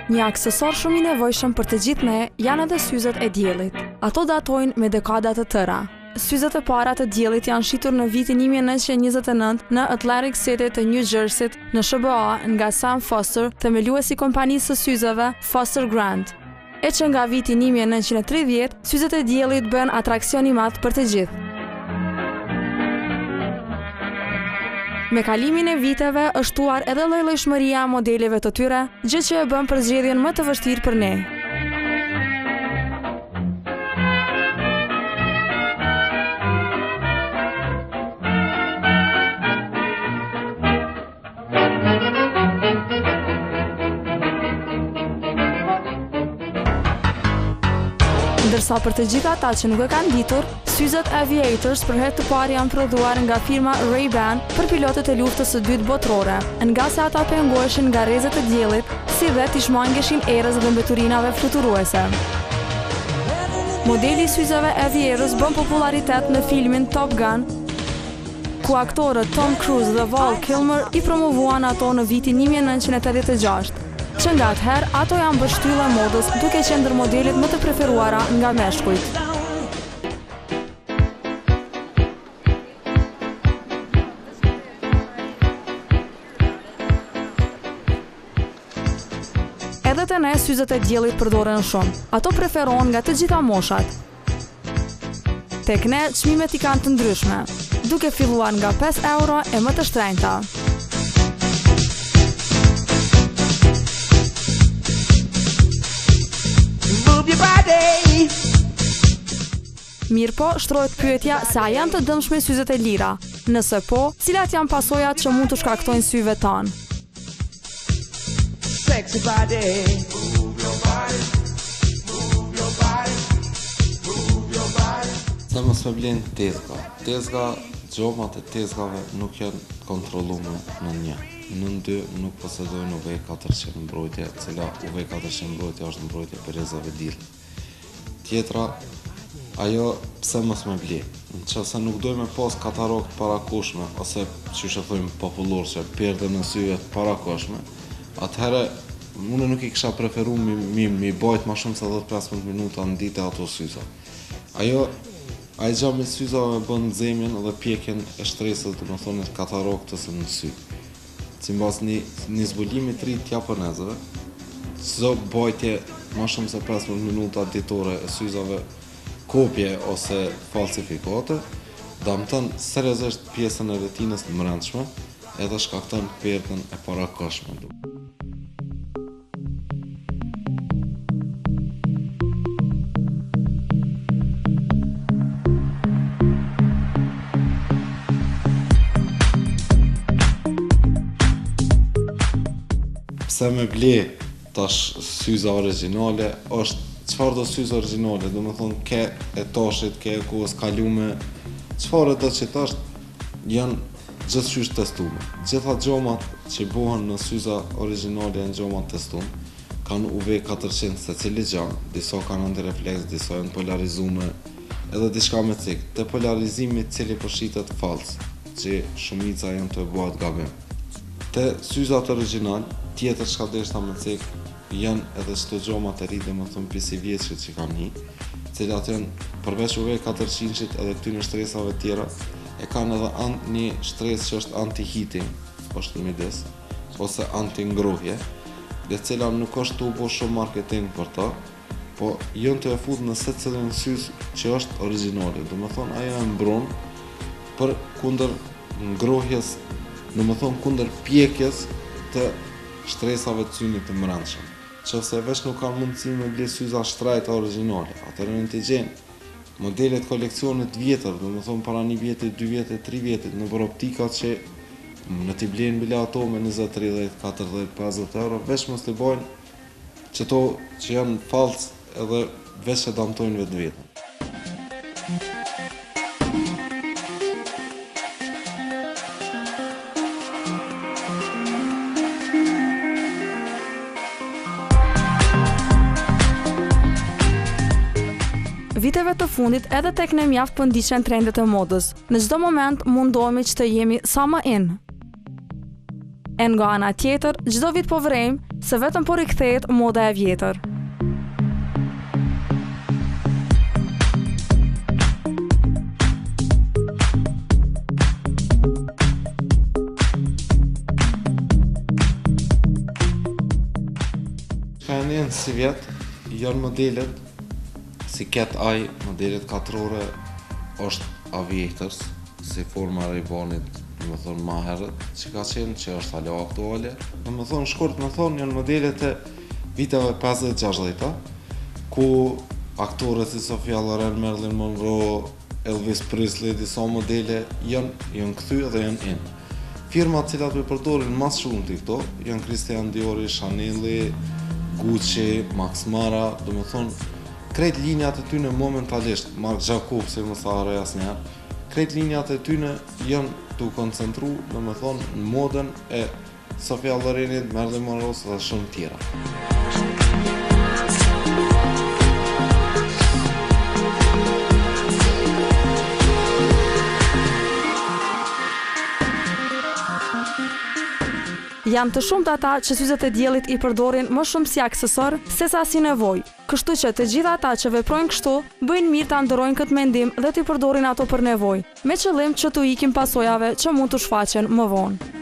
Një aksesor shumë i nevojshëm për të gjithë ne janë edhe syzet e diellit. Ato datojnë me dekada të tëra. Syzet e para të diellit janë shitur në vitin 1929 në Atlantic City të New Jersey në SBA nga Sam Foster, themeluesi i kompanisë së syzeve Foster Grant. E që nga viti 1930, syzet e diellit bën atraksion i madh për të gjithë. Me kalimin e viteve është shtuar edhe llojshmëria e modeleve të tyre, gjë që e bën përzgjedhjen më të vështirë për ne. Ndërsa për të gjithë ata që nuk e kanë ditur, syzet Aviators për herë të parë janë prodhuar nga firma Ray-Ban për pilotët e luftës së dytë botërore, nga se ata pengoheshin nga rrezet e diellit, si dhe t'i shmangeshin erës dhe mbeturinave fluturuese. Modeli i syzeve Aviators bën popularitet në filmin Top Gun, ku aktorët Tom Cruise dhe Val Kilmer i promovuan ato në vitin 1986. Që nga atëherë, ato janë bërë shtylla e modës, duke qenë ndër modelet më të preferuara nga meshkujt. Edhe te ne syzet e diellit përdoren shumë. Ato preferohen nga të gjitha moshat. Tek ne çmimet i kanë të ndryshme, duke filluar nga 5 euro e më të shtrenjta. Mirë po, shtrohet pyetja se a janë të dëmshme syzet e lira. Nëse po, cilat janë pasojat që mund të shkaktojnë syve tanë? Sa mos me blenë tezga. Gjomat e tezgave nuk janë kontrollume në një. Në dy nuk posedojnë UV400 mbrojtje, cila UV400 mbrojtje është mbrojtje për rrezave dielli. Tjetra, ajo pse mos me ble. Nëse nuk dojmë me pas katarakt parakoshme, ose që thojmë popullor që perde në syjet parakoshme, atëherë unë nuk i kisha preferu mi bajt ma shumë se 10-15 minuta në ditë ato syza. Ajo gjë me syzave bën nxemjen dhe pjekjen e shtresës, do të thonë kataraktës në sy. Si mbas një zbulimi të ri të japonezëve, çdo bajtje ma shumë se 15 minuta ditore e syzave kopje ose falsifikate, dëmton seriozisht pjesën e retinës të brendshme, edhe shkakton perdën e parakoshme. Pse me ble tash syza origjinale është çfarë do syza origjinale, do të thonë ke etashit, ke kohës kalume, çfarë do që tash janë gjithçysh testuar. Gjitha gjomat që bëhen në syza origjinale janë gjomat testuar, kanë UV400 secili gjam, disa kanë antirefleks, disa janë polarizume, edhe diçka me cik. Te polarizimi cili po shitet fals, që shumica janë të bëhat gabim. Te syzat origjinal, tjetër çka deshta me cik, janë edhe çdo gjoma të ri, domethënë pisi vjeçit që kam një, cilat janë përveç UV400-shit edhe këtyre shtresave tjera, e kanë edhe një shtresë që është anti-heating, është midis, ose anti-ngrohje, dhe cila nuk është të u bo shumë marketing për ta, po janë të e fut në secilin syz që është origjinali, domethënë ajo e mbron për kundër ngrohjes, domethënë kundër pjekjes të shtresave të synit të brendshëm. Nëse veç nuk kanë mundësi me ble syza shtrajta origjinale, atëherë në të gjenë modelet koleksionit vjetër, domethënë para 1 vjeti, 2 vjetit, 3 vjetit, nëpër optikat që në t'i blenë bile ato me 20, 30, 40, 50 euro, veç mos t'i bajnë që to që janë falc edhe veç që damtojnë vetë vetën. viteve të fundit edhe tek ne mjaft po ndiqen trendet e modës. Në çdo moment mundohemi që të jemi sa më in. E nga ana tjetër, çdo vit po vrejmë se vetëm po rikthehet moda e vjetër. Ka njën si vjetë, janë modelet, si Cat Eye, modelet katrore, është Aviators, si forma Ray-Banit, më thonë ma herët, që ka qenë, që është hala aktuale. Më thonë shkurt, më thonë, janë modelet e viteve 50-60, ku aktorët si Sophia Loren, Marilyn Monroe, Elvis Presley, disa modele janë këthy dhe janë in. Firmat cilat me përdorin mas shumë të këto, janë Christian Diori, Chanel, Gucci, Max Mara, do më thonë, krejt linjat e tyne momentalisht, Marc Jacobs, si më sa haroj asnjëherë, krejt linjat e tyne janë të koncentru, do më thonë, në modën e Sophia Lorenit, Marilyn Monroe dhe shumë tjera. Janë të shumtë ata që syzet e diellit i përdorin më shumë si aksesor sesa si nevojë. Kështu që të gjithë ata që veprojnë kështu, bëjnë mirë ta ndërrojnë këtë mendim dhe t'i përdorin ato për nevojë, me qëllim që t'u ikin pasojave që mund të shfaqen më vonë.